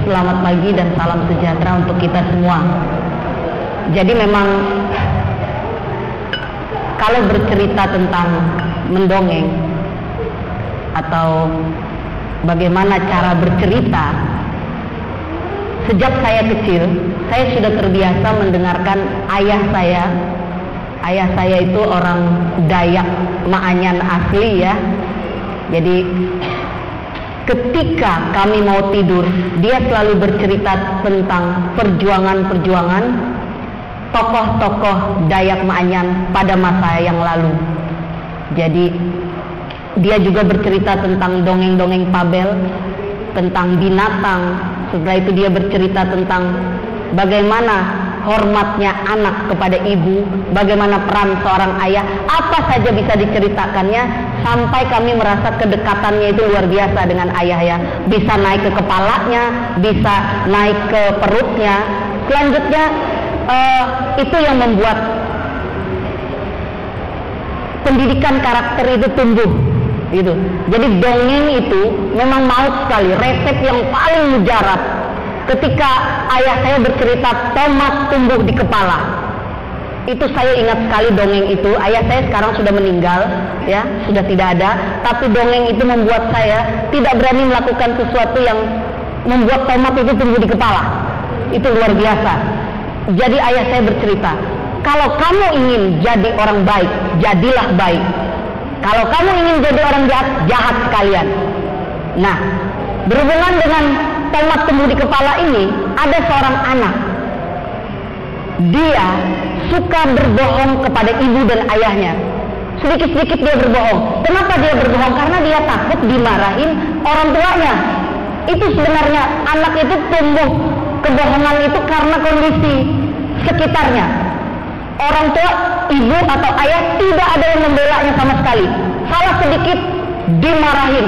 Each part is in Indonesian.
selamat pagi dan salam sejahtera untuk kita semua. Jadi memang kalau bercerita tentang mendongeng atau bagaimana cara bercerita, sejak saya kecil saya sudah terbiasa mendengarkan ayah saya. Ayah saya itu orang Dayak Maanyan asli ya. Jadi ketika kami mau tidur, dia selalu bercerita tentang perjuangan-perjuangan tokoh-tokoh Dayak Maanyan pada masa yang lalu. Jadi dia juga bercerita tentang dongeng-dongeng fabel, tentang binatang. Setelah itu dia bercerita tentang bagaimana hormatnya anak kepada ibu, bagaimana peran seorang ayah, apa saja bisa diceritakannya, sampai kami merasa kedekatannya itu luar biasa dengan ayah ya. Bisa naik ke kepalanya, bisa naik ke perutnya. Selanjutnya itu yang membuat pendidikan karakter itu tumbuh gitu. Jadi dongeng itu memang maut sekali, resep yang paling mujarab. Ketika ayah saya bercerita tomat tumbuh di kepala, itu saya ingat sekali dongeng itu. Ayah saya sekarang sudah meninggal ya, sudah tidak ada, tapi dongeng itu membuat saya tidak berani melakukan sesuatu yang membuat tomat itu tumbuh di kepala. Itu luar biasa. Jadi ayah saya bercerita, kalau kamu ingin jadi orang baik, jadilah baik. Kalau kamu ingin jadi orang jahat, jahat sekalian. Nah, berhubungan dengan tomat tumbuh di kepala ini, ada seorang anak. Dia suka berbohong kepada ibu dan ayahnya. Sedikit-sedikit dia berbohong. Kenapa dia berbohong? Karena dia takut dimarahin orang tuanya. Itu sebenarnya anak itu tumbuh kebohongan itu karena kondisi sekitarnya. Orang tua, ibu atau ayah tidak ada yang membelanya sama sekali. Salah sedikit dimarahin,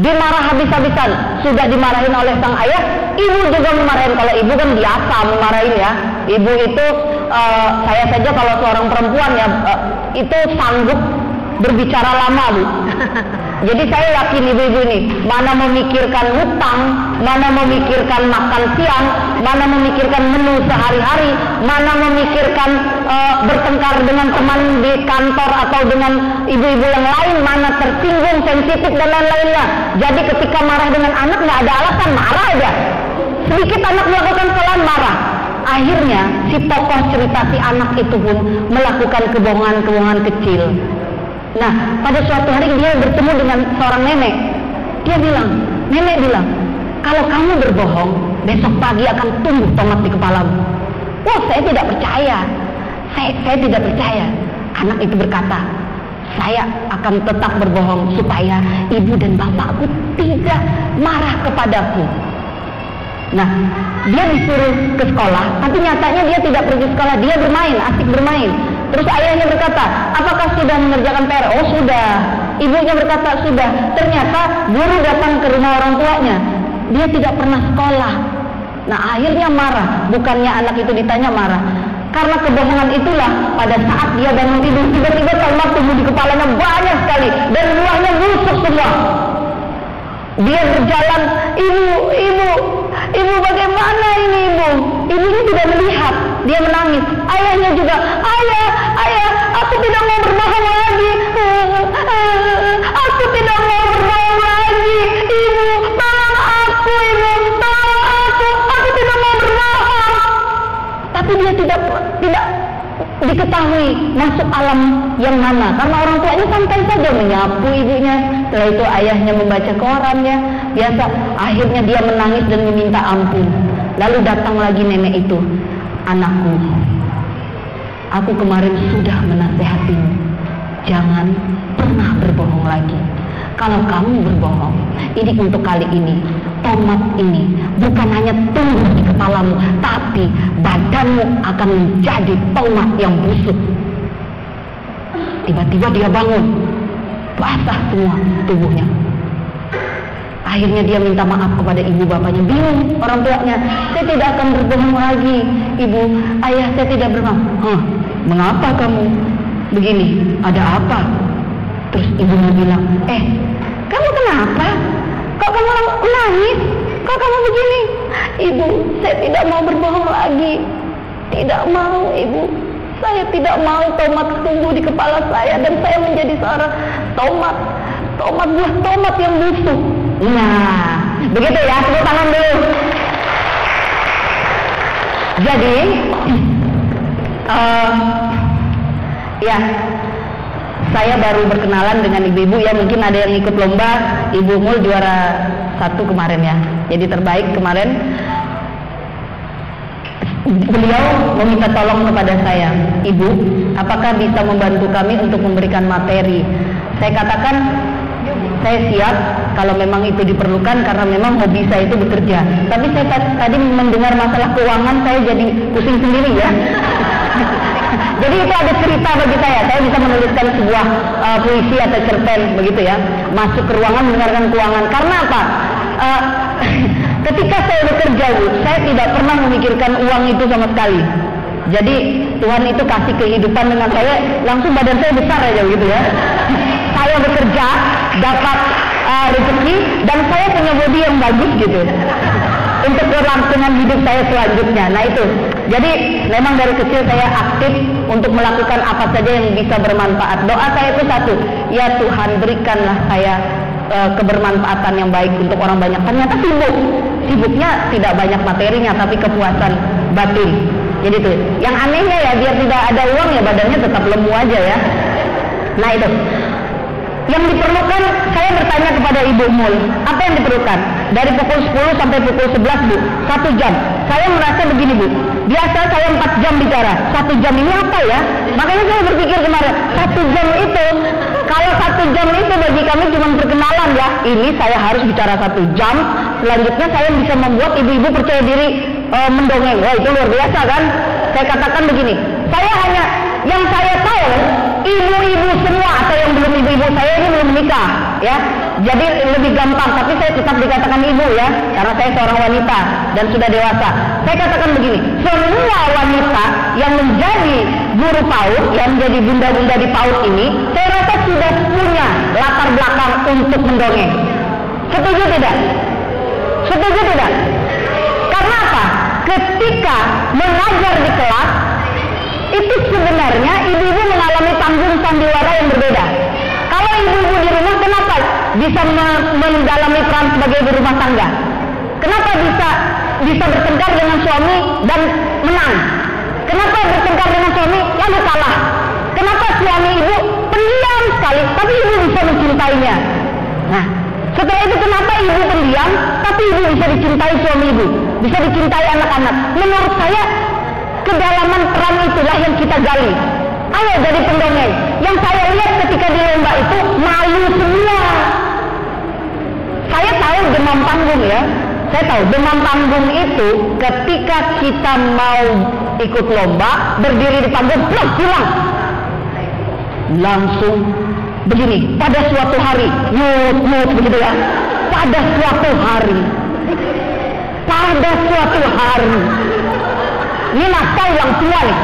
dimarah habis-habisan. Sudah dimarahin oleh sang ayah, ibu juga memarahin. Kalau ibu kan biasa memarahin ya. Ibu itu saya saja kalau seorang perempuan ya itu sanggup berbicara lama Bu. Jadi saya yakin ibu-ibu ini mana memikirkan hutang, mana memikirkan makan siang, mana memikirkan menu sehari-hari, mana memikirkan bertengkar dengan teman di kantor atau dengan ibu-ibu yang lain, mana tersinggung, sensitif dan lain-lainnya. Jadi ketika marah dengan anak nggak ada alasan, marah aja. Sedikit anak melakukan kesalahan marah. Akhirnya si tokoh cerita si anak itu pun melakukan kebohongan-kebohongan kecil. Nah, pada suatu hari dia bertemu dengan seorang nenek. Nenek bilang, kalau kamu berbohong, besok pagi akan tumbuh tomat di kepalamu. Wah, saya tidak percaya. Saya tidak percaya. Anak itu berkata, saya akan tetap berbohong supaya ibu dan bapakku tidak marah kepadaku. Nah, dia disuruh ke sekolah, tapi nyatanya dia tidak pergi sekolah, dia bermain, asik bermain. Terus ayahnya berkata, apakah sudah mengerjakan PR? Oh sudah. Ibunya berkata sudah. Ternyata guru datang ke rumah orang tuanya, dia tidak pernah sekolah. Nah akhirnya marah. Bukannya anak itu ditanya, marah. Karena kebohongan itulah pada saat dia bangun tidur, tiba-tiba tomat tumbuh di kepalanya banyak sekali dan buahnya busuk semua. Dia berjalan, ibu bagaimana ini ibu? Ibunya tidak melihat, dia menangis. Ayahnya juga, ayah, aku tidak mau berbohong lagi. Aku tidak mau berbohong lagi. Ibu, tolong aku, aku tidak mau berbohong. Tapi dia tidak diketahui masuk alam yang mana, karena orang tuanya santai saja menyapu ibunya. Setelah itu ayahnya membaca korannya biasa. Akhirnya dia menangis dan meminta ampun. Lalu datang lagi nenek itu, anakku, aku kemarin sudah menasehatimu, jangan pernah berbohong lagi. Kalau kamu berbohong, ini untuk kali ini, tomat ini bukan hanya tumbuh di kepalamu, tapi badanmu akan menjadi tomat yang busuk. Tiba-tiba dia bangun, basah semua tubuhnya. Akhirnya dia minta maaf kepada ibu bapaknya. Bingung orang tuanya, saya tidak akan berbohong lagi. Ibu, ayah, saya tidak berbohong. Mengapa kamu begini? Ada apa? Terus ibunya bilang, kamu kenapa? Kok kamu nangis? Kok kamu begini? Ibu, saya tidak mau berbohong lagi. Tidak mau, Ibu. Saya tidak mau tomat tumbuh di kepala saya dan saya menjadi seorang tomat buah tomat yang busuk. Nah, begitu ya, tepuk tangan dulu. Jadi, ya, saya baru berkenalan dengan ibu-ibu ya, mungkin ada yang ikut lomba. Ibu Mul juara 1 kemarin ya, jadi terbaik kemarin. Beliau meminta tolong kepada saya, Ibu, apakah bisa membantu kami untuk memberikan materi? Saya katakan, saya siap kalau memang itu diperlukan karena memang hobi saya itu bekerja. Tapi saya tadi mendengar masalah keuangan, saya jadi pusing sendiri ya. Jadi itu ada cerita bagi saya bisa menuliskan sebuah puisi atau cerpen begitu ya, masuk ke ruangan mendengarkan keuangan. Karena apa? Ketika saya bekerja, Bu, saya tidak pernah memikirkan uang itu sama sekali. Jadi Tuhan itu kasih kehidupan dengan saya, langsung badan saya besar aja gitu ya. Saya bekerja, dapat rezeki, dan saya punya bodi yang bagus gitu untuk kelangsungan hidup saya selanjutnya. Nah itu, jadi memang dari kecil saya aktif untuk melakukan apa saja yang bisa bermanfaat. Doa saya itu satu, ya Tuhan berikanlah saya kebermanfaatan yang baik untuk orang banyak. Ternyata sibuknya tidak banyak materinya, tapi kepuasan batin. Jadi itu, yang anehnya ya, biar tidak ada uang ya badannya tetap lemu aja ya. Nah itu, yang diperlukan, saya bertanya kepada Ibu Mul, apa yang diperlukan? Dari pukul 10 sampai pukul 11 Bu, 1 jam. Saya merasa begini Bu, biasa saya 4 jam bicara, 1 jam ini apa ya? Makanya saya berpikir kemarin, 1 jam itu, kalau 1 jam itu bagi kami cuma perkenalan ya, ini saya harus bicara 1 jam, selanjutnya saya bisa membuat ibu-ibu percaya diri mendongeng. Wah itu luar biasa kan? Saya katakan begini, saya hanya, yang saya tahu, ibu-ibu semua atau yang belum ibu-ibu, saya ini belum menikah ya, jadi lebih gampang, tapi saya tetap dikatakan ibu ya, karena saya seorang wanita dan sudah dewasa. Saya katakan begini, semua wanita yang menjadi guru PAUD, yang menjadi bunda-bunda di PAUD ini, saya rasa sudah punya latar belakang untuk mendongeng. Setuju tidak? Setuju tidak? Karena apa? Ketika mengajar di kelas, itu sebenarnya ibu-ibu mengalami panggung sandiwara yang berbeda. Kalau ibu-ibu di rumah, kenapa bisa mendalami peran sebagai ibu rumah tangga? Kenapa bisa bertengkar dengan suami dan menang? Kenapa bertengkar dengan suami lalu kalah? Kenapa suami ibu pendiam sekali, tapi ibu bisa mencintainya? Nah, setelah itu kenapa ibu pendiam, tapi ibu bisa dicintai suami ibu, bisa dicintai anak-anak? Menurut saya, kedalaman peran itulah yang kita gali. Ayo jadi pendongeng. Yang saya lihat ketika di lomba itu malu semua. Saya tahu demam panggung ya. Saya tahu demam panggung itu ketika kita mau ikut lomba, berdiri di panggung, plak, hilang. Langsung begini, pada suatu hari, nyut begitu ya. Pada suatu hari. Ini naskah yang tua nih.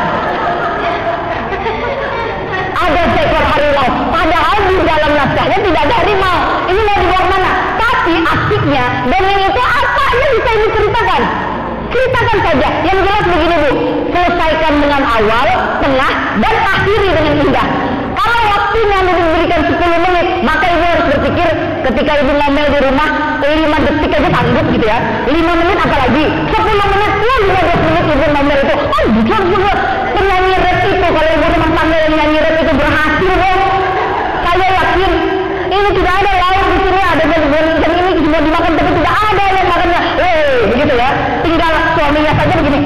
Ada seekor harimau, padahal di dalam naskahnya tidak ada harimau. Ini mau dibawa mana? Tapi asiknya, dongeng itu apa aja bisa ini ceritakan. Ceritakan saja. Yang jelas begini Bu, selesaikan dengan awal, tengah, dan akhiri dengan indah. Kalau waktunya diberikan 10 menit, maka ibu harus berpikir ketika ibu ngomel di rumah, 5 detik aja sanggup gitu ya. 5 menit apalagi, 10 menit, 15 menit ibu ngomel itu. Oh bukan, penyanyi rap itu, kalau ibu rumah tangga yang nyanyi rap itu berhasil Bu. Saya yakin, ini tidak ada lauk di sini, ada dan ini semua dimakan, tapi tidak ada yang makannya. Begitu ya, tinggal suaminya saja begini.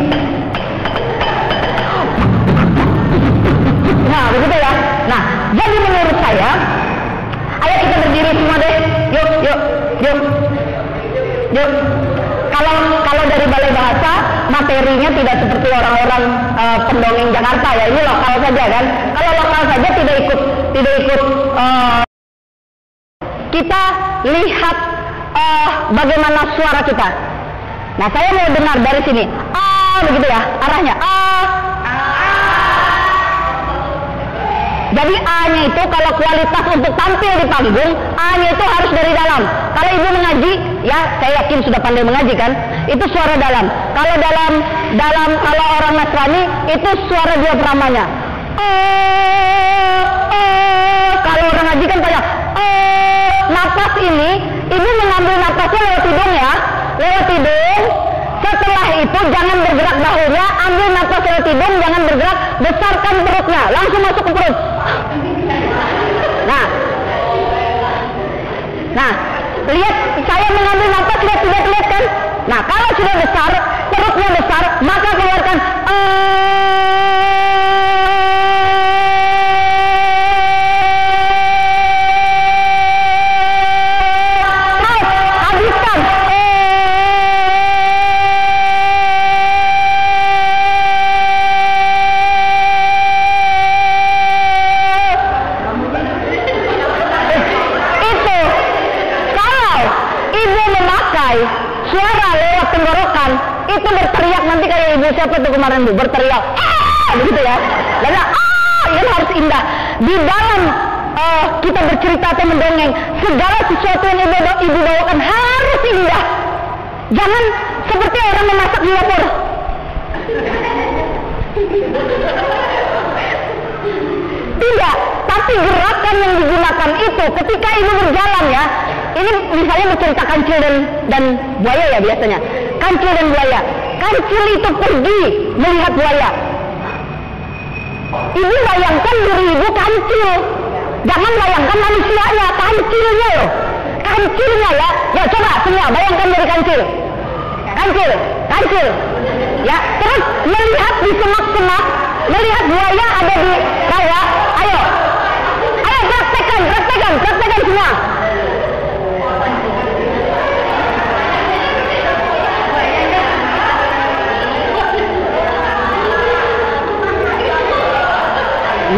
Nah begitu ya. Nah jadi menurut saya, ayo kita berdiri semua deh. Yuk. Kalau dari Balai Bahasa, materinya tidak seperti orang-orang pendongeng Jakarta ya. Ini lokal saja kan. Kalau lokal saja tidak ikut. Kita lihat bagaimana suara kita. Nah saya mau dengar dari sini. Begitu ya, arahnya. Jadi A-nya itu kalau kualitas untuk tampil di panggung, A-nya itu harus dari dalam. Kalau ibu mengaji, ya saya yakin sudah pandai mengaji kan, itu suara dalam. Kalau kalau orang Nasrani itu suara diaframanya. Kalau orang ngaji kan banyak. Napas ini ibu mengambil napasnya lewat hidung ya, lewat hidung. Setelah itu jangan bergerak bahunya, ambil napas lewat hidung, jangan bergerak, besarkan perutnya, langsung masuk ke perut. Nah, lihat saya mengambil napas, lihat kan? Nah, kalau sudah besar, perutnya besar, maka keluarkan habiskan. Itu kalau ibu memakai suara lewat tenggorokan, itu berteriak nanti kayak ibu siapa tuh kemarin bu, berteriak begitu ya. Lalu ini harus indah. Di dalam kita bercerita atau mendongeng, segala sesuatu yang ibu bawakan harus indah. Jangan seperti orang memasak di dapur. Tidak, tapi gerakan yang digunakan itu ketika ibu berjalan ya. Ini misalnya bercerita kancil dan buaya ya biasanya. Kancil dan buaya. Kancil itu pergi melihat buaya. Ibu bayangkan diri ibu kancil. Jangan bayangkan manusianya, kancilnya loh. Kancilnya ya. Ya coba semua bayangkan dari kancil. Kancil. Ya, terus melihat di semak-semak, melihat buaya ada di rawa. Ayo praktekkan semua.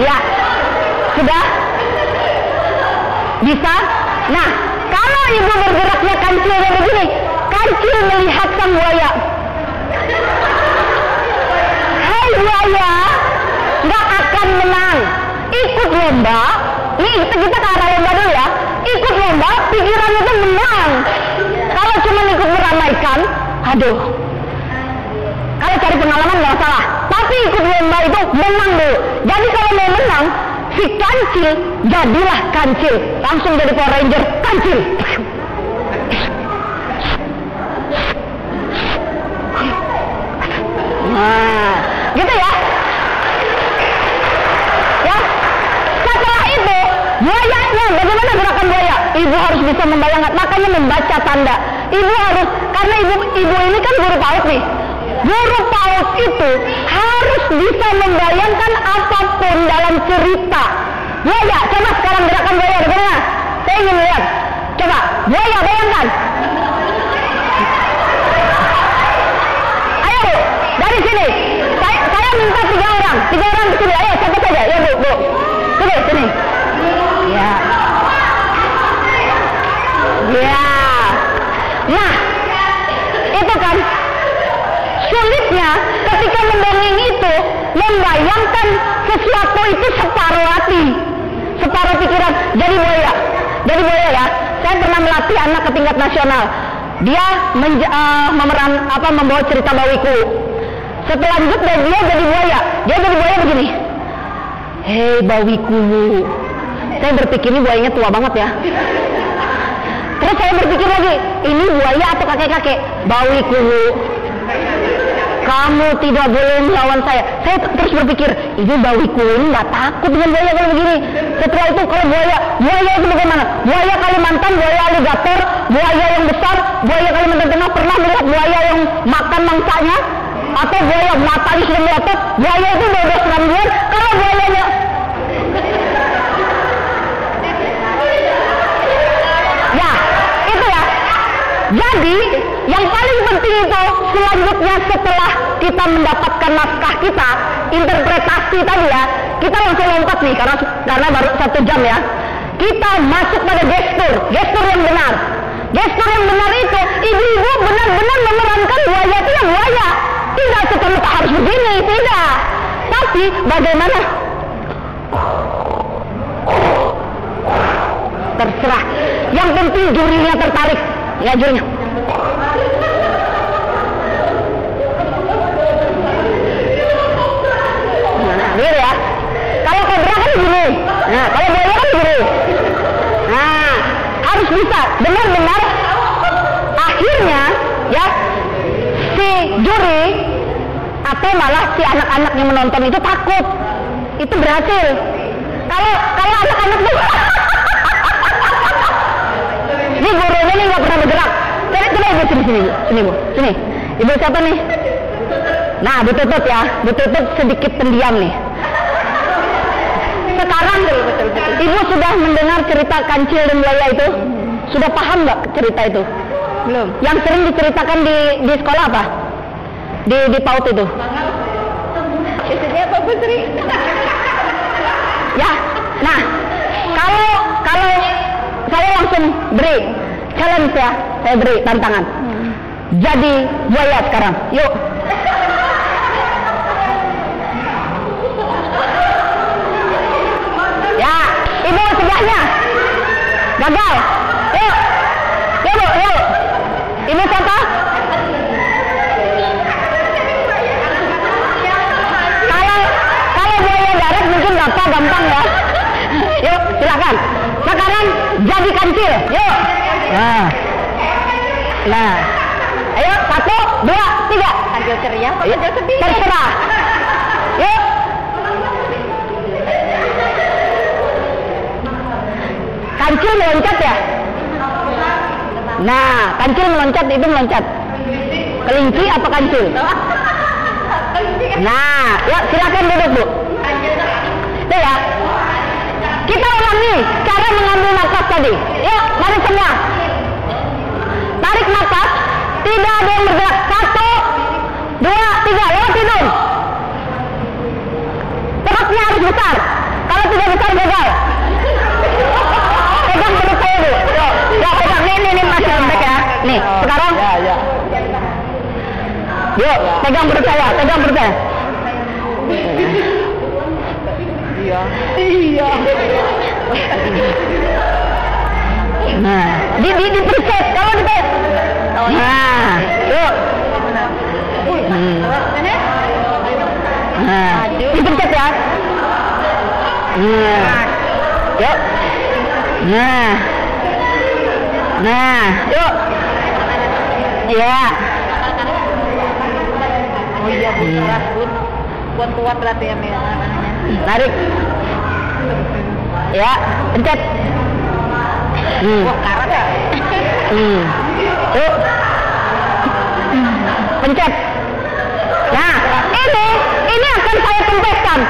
Ya, sudah bisa. Nah, kalau ibu bergeraknya kancilnya begini, kancil melihat sang buaya. Hai buaya, nggak akan menang. Ikut lomba. Nih kita ke arah lomba dulu ya. Ikut lomba, pikiran itu menang. Kalau cuma ikut meramaikan, aduh. Kalau cari pengalaman nggak salah. Tapi ikut lomba itu menang dulu. Jadi kalau mau menang, si kancil jadilah kancil. Langsung jadi Power Ranger kancil. Nah, gitu ya. Ya. Setelah itu, buayanya, bagaimana gerakan buaya? Ibu harus bisa membayangkan, makanya membaca tanda. Ibu harus, karena ibu ini kan guru PAUD nih. Guru PAUD itu harus bisa membayangkan apapun dalam cerita. Buaya, coba sekarang gerakan buaya bagaimana? Saya ingin lihat. Coba, buaya bayangkan. Ayo bu, dari sini. Saya minta tiga orang ke sini. Ayo, siapa saja? Ya bu. Sini. Ya. Nah, itu kan sulitnya ketika mendongeng itu membayangkan sesuatu itu separuh hati, separuh pikiran. Jadi buaya ya. Saya pernah melatih anak ke tingkat nasional. Dia membawa cerita Bawiku. Selanjutnya dia jadi buaya. Dia jadi buaya begini. Hei Bawiku. Saya berpikir ini buayanya tua banget ya. Terus saya berpikir lagi, ini buaya atau kakek-kakek? Bawiku. Kamu tidak boleh melawan saya. Saya terus berpikir, ini Bawiku ini nggak takut dengan buaya kalau begini. Setelah itu kalau buaya itu bagaimana? Buaya Kalimantan, buaya aligator, buaya yang besar, buaya Kalimantan Tengah. Pernah melihat buaya yang makan mangsanya? Atau buaya matanya sudah melotot? Buaya itu 12 rambuan. Kalau buayanya ya, itu ya. Jadi yang paling penting itu selanjutnya setelah kita mendapatkan naskah kita, interpretasi tadi ya, kita langsung lompat nih karena baru 1 jam ya. Kita masuk pada gestur yang benar. Gestur yang benar itu ibu-ibu benar-benar memerankan buaya itu yang buaya. Tidak serta-merta harus begini, tidak. Tapi bagaimana? Terserah. Yang penting jurinya tertarik. Ya jurinya. Nah, kalau buaya kan begini. Nah, harus bisa benar-benar. Akhirnya ya si juri atau malah si anak-anak yang menonton itu takut. Itu berhasil. Kalau anak-anak tuh ini gurunya nih nggak pernah bergerak. Coba ibu sini bu, sini. Ibu siapa nih? Nah, Bu Tutut ya, Bu Tutut sedikit pendiam nih. Sekarang ibu sudah mendengar cerita kancil dan buaya itu? Sudah paham nggak cerita itu? Belum. Yang sering diceritakan di sekolah apa? Di PAUD itu? Isinya apa Bu Sri? Ya, nah kalau saya langsung beri challenge ya, saya beri tantangan. Jadi buaya sekarang, yuk. Ya, ibu sebelahnya gagal. Yuk, yuk. Ibu siapa? Kalau buaya darat mungkin gampang ya. Yuk, silakan. Sekarang jadi kancil, yuk. Nah, ayo 1, 2, 3. Kancil ceria apa kancil sedih? Terserah. Yuk. Kancil meloncat ya? Nah, kancil meloncat itu meloncat. Kelinci apa kancil? Nah, ya silakan duduk Bu. Tuh ya. Kita ulangi cara mengambil nafas tadi. Yuk, mari semua. Tarik nafas, tidak ada yang bergerak. 1, 2, 3, lewat hidung. Perutnya harus besar. Kalau tidak besar gagal. Pegang perut saya Bu. Yuk, pegang. Ini masih lembek ya. Nih, sekarang. Ya. Yuk, pegang perut saya. Iya. Nah, dipencet kalau dipencet. Nah, yuk. Nah, dipencet ya. Yuk. Nah, yuk. Iya. Oh iya, kuat berarti ya namanya. Tarik. Ya, pencet. Wah, karat ya. Yuk. Pencet. Nah, ini akan saya kempeskan.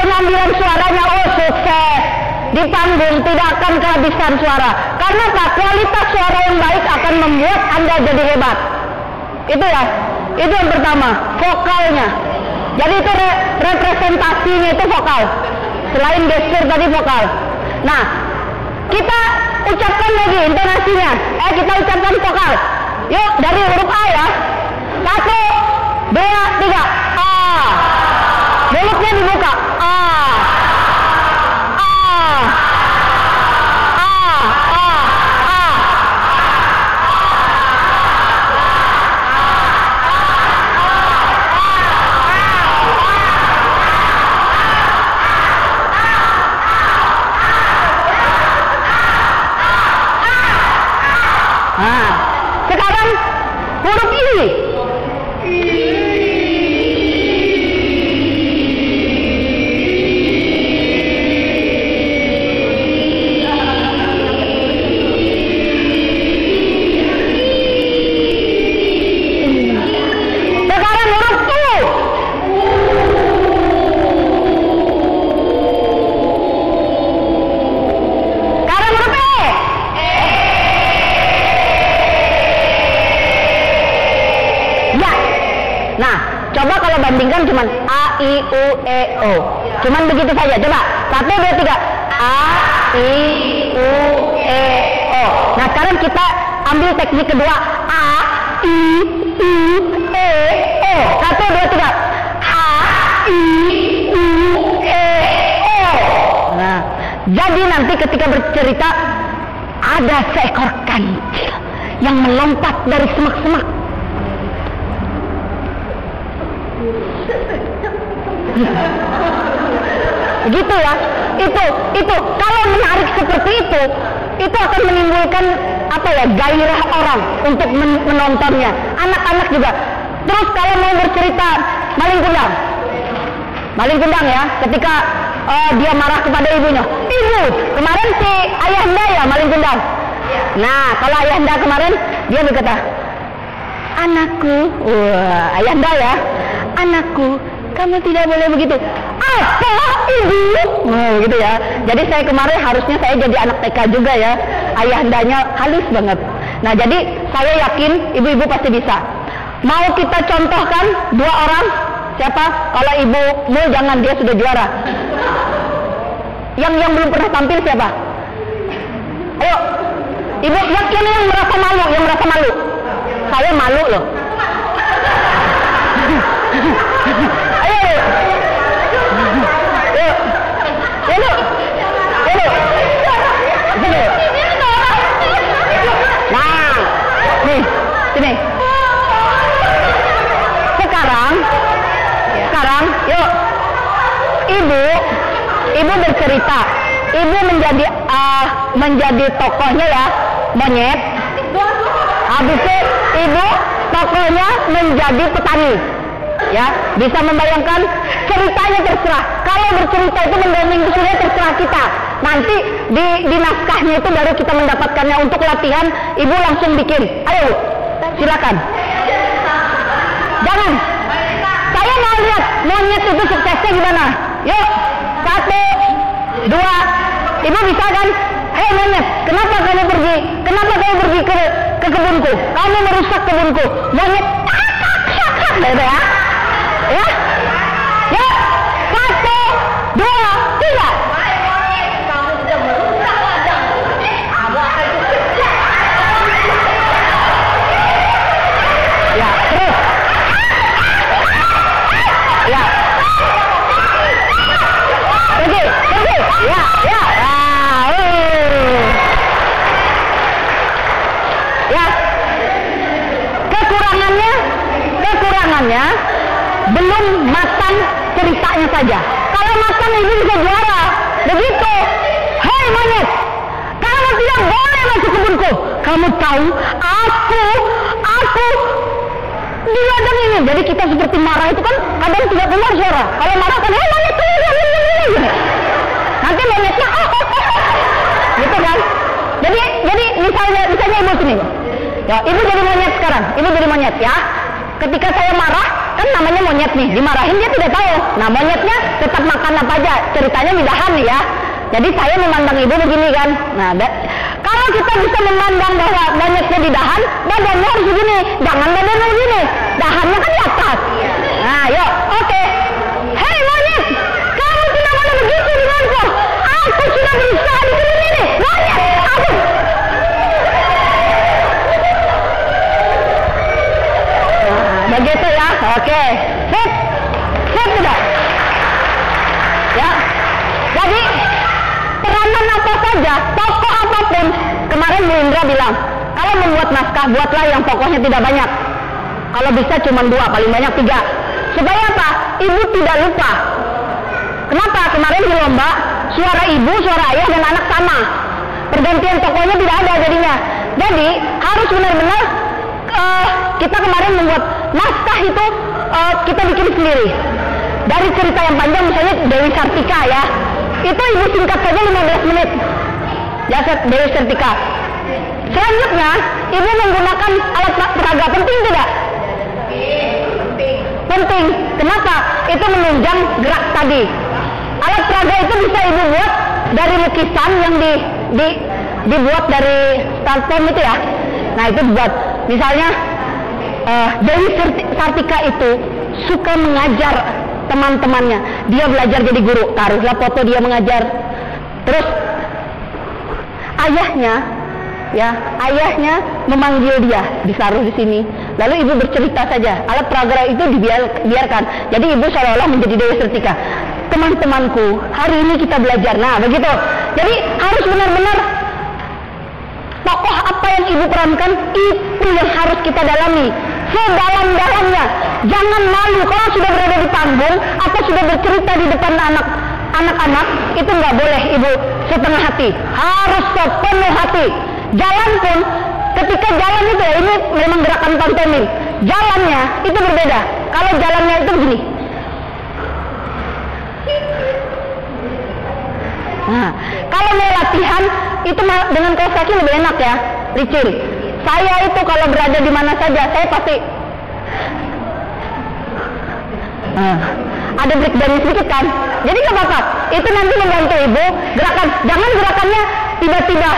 Pengambilan suaranya sukses. Di panggung tidak akan kehabisan suara. Karena apa? Kualitas suara yang baik akan membuat Anda jadi hebat. Itu ya. Itu yang pertama, vokalnya. Jadi itu representasinya itu vokal. Selain gestur tadi vokal. Nah, kita ucapkan lagi intonasinya. Kita ucapkan vokal. Yuk, dari huruf A ya. 1, 2, 3. A. Mulutnya dibuka. A. Sekarang huruf I. Nah, coba kalau bandingkan cuman A, I, U, E, O. Cuman begitu saja. Coba. 1, 2, 3. A, I, U, E, O. Nah, sekarang kita Ambil teknik kedua, A, I, U, E, O. 1, 2, 3. A, I, U, E, O. Nah, jadi nanti ketika bercerita ada seekor kancil yang melompat dari semak-semak. Begitu ya. Itu kalau menarik seperti itu akan menimbulkan apa ya, gairah orang untuk menontonnya. Anak-anak juga. Terus kalau mau bercerita maling kundang ya, ketika dia marah kepada ibunya. Ibu, kemarin si ayahanda ya maling kundang. Nah, kalau ayahanda kemarin dia berkata, anakku, wah, ayahanda ya, anakku, kamu tidak boleh begitu. Apa ibu? Nah, gitu ya. Jadi saya kemarin harusnya saya jadi anak TK juga ya. Ayahandanya halus banget. Nah, jadi saya yakin ibu-ibu pasti bisa. Mau kita contohkan 2 orang? Siapa? Kalau ibumu jangan, dia sudah juara. Yang belum pernah tampil siapa? Ayo, ibu yang merasa malu, Saya malu loh. Ayo. Nah, nih, sini. Sekarang, yuk. Ibu bercerita. Ibu menjadi tokohnya ya, monyet. Habis itu ibu tokohnya menjadi petani. Ya, bisa membayangkan ceritanya terserah. Kalau bercerita itu mendongeng itu sudah terserah kita. Nanti di naskahnya itu baru kita mendapatkannya. Untuk latihan, ibu langsung bikin. Ayo, silakan. Jangan. Saya mau lihat monyet itu suksesnya gimana. Yuk, 1, 2. Ibu bisa kan? Hei monyet, kenapa kamu pergi ke kebunku? Kamu merusak kebunku. Monyet, gitu ya. Ya, yuk, 1, 2, 3. Kamu sudah merusak ladang. Kamu akan dikerja. Ya, terus. Ya. Pergi. Ya. Ya. Kekurangannya belum matang ceritanya saja. Kalau matang ibu bisa juara. Begitu. Hei monyet, kamu tidak boleh masuk kebunku. Kamu tahu, aku di ladang ini. Jadi kita seperti marah itu kan kadang tidak keluar suara. Kalau marah kan, hei monyet, nanti monyetnya gitu kan. Jadi misalnya ibu sini. Ya, ibu jadi monyet sekarang. Ibu jadi monyet ya. Ketika saya marah, kan namanya monyet nih, dimarahin dia tidak tahu. Nah, monyetnya tetap makan apa aja, ceritanya midahan nih ya. Jadi saya memandang ibu begini kan. Nah, kalau kita bisa memandang bahwa monyetnya di dahan, badannya harus begini. Jangan badannya begini, dahannya kan di atas. Nah, yuk, oke. Hei monyet, kamu tidak boleh begitu denganku. Aku sudah berusaha di sini nih, monyet. Aku. Begitu ya, oke. Sip tidak? Ya. Jadi peranan apa saja, tokoh apapun. Kemarin Bu Indra bilang, kalau membuat naskah buatlah yang tokohnya tidak banyak. Kalau bisa cuma 2, paling banyak 3. Supaya apa? Ibu tidak lupa. Kenapa? Kemarin di lomba suara ibu, suara ayah dan anak sama. Pergantian tokohnya tidak ada jadinya. Jadi harus benar-benar kita kemarin membuat naskah itu kita bikin sendiri. Dari cerita yang panjang misalnya Dewi Sartika ya, itu ibu singkat saja 15 menit. Ya, Dewi Sartika. Selanjutnya ibu menggunakan alat peraga. Penting tidak? Penting. Kenapa? Itu menunjang gerak tadi. Alat peraga itu bisa ibu buat dari lukisan yang dibuat dari startem itu ya. Nah, itu buat misalnya Dewi Sartika itu suka mengajar teman-temannya. Dia belajar jadi guru. Taruhlah foto dia mengajar. Terus ayahnya ya, ayahnya memanggil dia, ditaruh di sini. Lalu ibu bercerita saja. Alat peraga itu dibiarkan. Jadi ibu seolah-olah menjadi Dewi Sertika. Teman-temanku, hari ini kita belajar. Nah, begitu. Jadi harus benar-benar tokoh apa yang ibu perankan itu yang harus kita dalami sedalam-dalamnya. Jangan malu kalau sudah berada di panggung atau sudah bercerita di depan anak-anak, itu nggak boleh ibu setengah hati, harus sepenuh hati. Jalan pun, ketika jalan itu ya, ini memang gerakan pantomim, jalannya itu berbeda. Kalau jalannya itu begini, nah kalau mau latihan itu dengan kaos kaki lebih enak ya, licin. Saya itu kalau berada di mana saja, saya pasti ada breakdown sedikit kan. Jadi nggak apa-apa, itu nanti membantu ibu gerakan. Jangan gerakannya tiba-tiba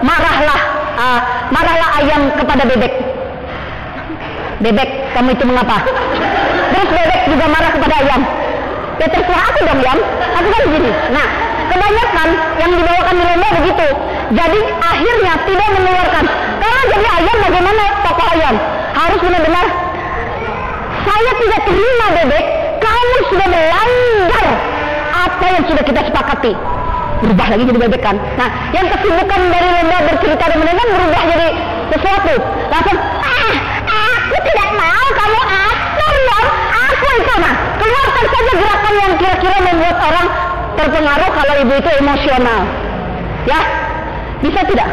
marahlah ayam kepada bebek. Bebek, kamu itu mengapa? Terus bebek juga marah kepada ayam. Ya terserah aku dong, Yam. Aku kan begini. Nah, kebanyakan yang dibawakan di lomba begitu. Jadi akhirnya tidak menularkan. Kalau jadi ayam, bagaimana tokoh ayam? Harus benar-benar, saya tidak terima bebek, kamu sudah melanggar apa yang sudah kita sepakati. Berubah lagi jadi bebek kan. Nah, yang kesibukan dari lomba bercerita dan mendengar berubah jadi sesuatu. Langsung, aku tidak mau kamu atur dong. Aku itu mah. Keluarkan saja gerakan yang kira-kira membuat orang terpengaruh kalau ibu itu emosional. Ya, bisa tidak?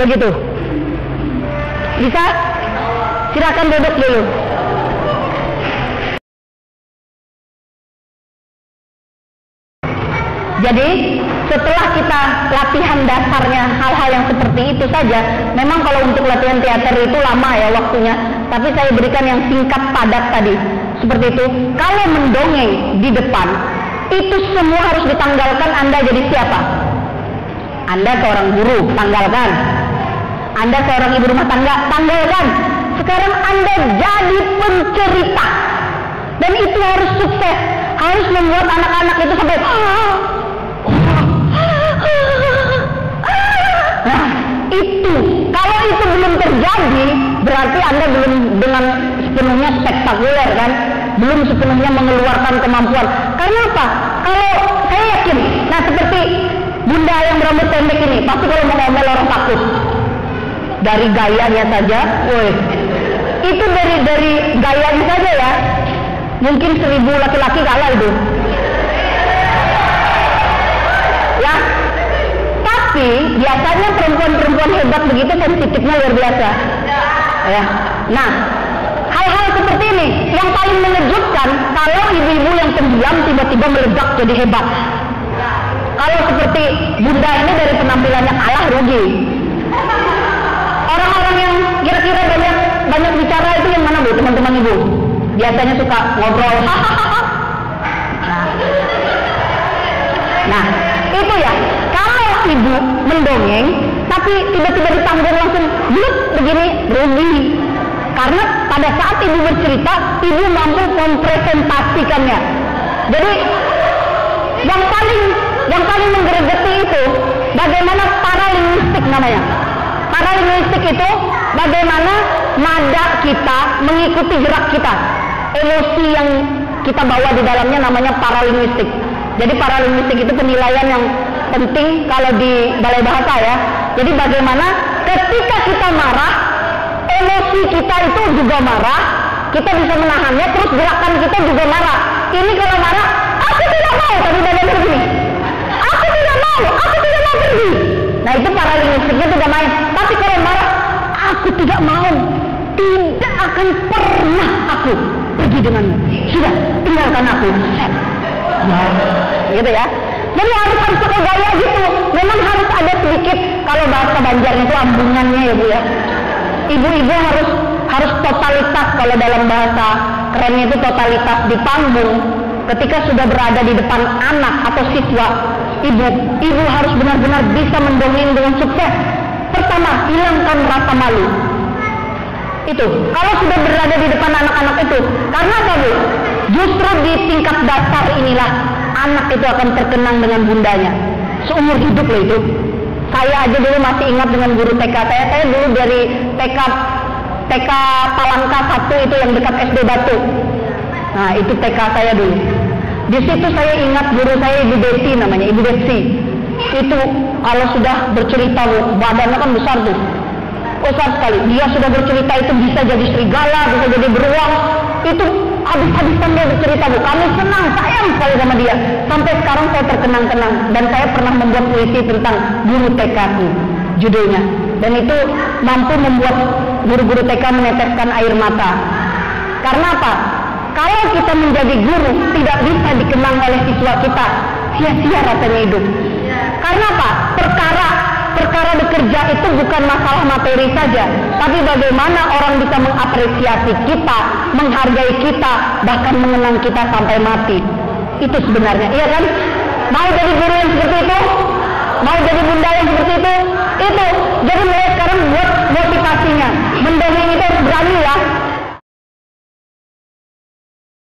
Begitu. Bisa? Silakan duduk dulu. Jadi setelah kita latihan dasarnya hal-hal yang seperti itu saja, memang kalau untuk latihan teater itu lama ya waktunya, tapi saya berikan yang singkat padat tadi. Seperti itu. Kalau mendongeng di depan, itu semua harus ditanggalkan. Anda jadi siapa? Anda seorang guru, tanggalkan. Anda seorang ibu rumah tangga, tanggalkan. Sekarang Anda jadi pencerita. Dan itu harus sukses. Harus membuat anak-anak itu sampai nah, itu. Kalau itu belum terjadi, berarti Anda belum dengan sepenuhnya spektakuler kan? Belum sepenuhnya mengeluarkan kemampuan. Karena apa? Kalau saya yakin, nah seperti bunda yang berambut pendek ini, pasti kalau mau ngomel orang takut. Dari gayanya saja, woi. Itu dari gayanya saja ya. Mungkin 1000 laki-laki kalah itu. Ya. Tapi biasanya perempuan-perempuan hebat begitu sensitifnya luar biasa. Ya. Nah, hal-hal seperti ini yang paling mengejutkan kalau ibu-ibu yang pendiam tiba-tiba meledak jadi hebat. Kalau seperti bunda ini dari penampilannya kalah, rugi. Orang-orang yang kira-kira banyak bicara itu yang mana bu, teman-teman ibu? Biasanya suka ngobrol. Nah, itu ya. Kalau ibu mendongeng, tapi tiba-tiba di panggung langsung bluk begini, rugi. Karena pada saat ibu bercerita, ibu mampu mempresentasikannya. Jadi yang paling menggerogoti itu bagaimana paralinguistik namanya. Paralinguistik itu bagaimana nada kita mengikuti gerak kita. Emosi yang kita bawa di dalamnya namanya paralinguistik. Jadi paralinguistik itu penilaian yang penting kalau di balai bahasa ya. Jadi bagaimana ketika kita marah, emosi kita itu juga marah, kita bisa menahannya, terus gerakan kita juga marah. Ini kalau marah, aku tidak mau, tapi badan begini. Aku tidak mau pergi. Nah itu paralinguistiknya sudah main. Tapi kalau marah, aku tidak mau, tidak akan pernah aku pergi denganmu. Sudah, tinggalkan aku. Ya, gitu ya. Jadi harus pakai gaya gitu. Memang harus ada sedikit, kalau bahasa Banjar itu ambungannya ya bu ya. Ibu-ibu harus totalitas, kalau dalam bahasa kerennya itu totalitas di panggung. Ketika sudah berada di depan anak atau siswa, ibu harus benar-benar bisa mendongeng dengan sukses. Pertama, hilangkan rasa malu. Itu, kalau sudah berada di depan anak-anak itu, karena apa bu? Justru di tingkat dasar inilah anak itu akan terkenang dengan bundanya seumur hidup loh itu. Saya aja dulu masih ingat dengan guru TK saya dulu dari TK Palangka 1 itu yang dekat SD Batu. Nah, itu TK saya dulu. Di situ saya ingat guru saya Ibu Desi namanya, Ibu Desi. Itu kalau sudah bercerita, badannya kan besar tuh. Besar sekali. Dia sudah bercerita itu bisa jadi serigala, bisa jadi beruang. Itu habis-habisan dia bercerita, Bu. Kami senang, sayang sekali sama dia. Sampai sekarang saya terkenang-kenang. Dan saya pernah membuat puisi tentang guru TK ku, judulnya. Dan itu mampu membuat guru-guru TK meneteskan air mata. Karena apa? Kalau kita menjadi guru tidak bisa dikenang oleh siswa kita, sia-sia rasanya hidup. Karena apa? Perkara bekerja itu bukan masalah materi saja, tapi bagaimana orang bisa mengapresiasi kita, menghargai kita, bahkan mengenang kita sampai mati. Itu sebenarnya, iya kan? Mau jadi guru yang seperti itu? Mau jadi bunda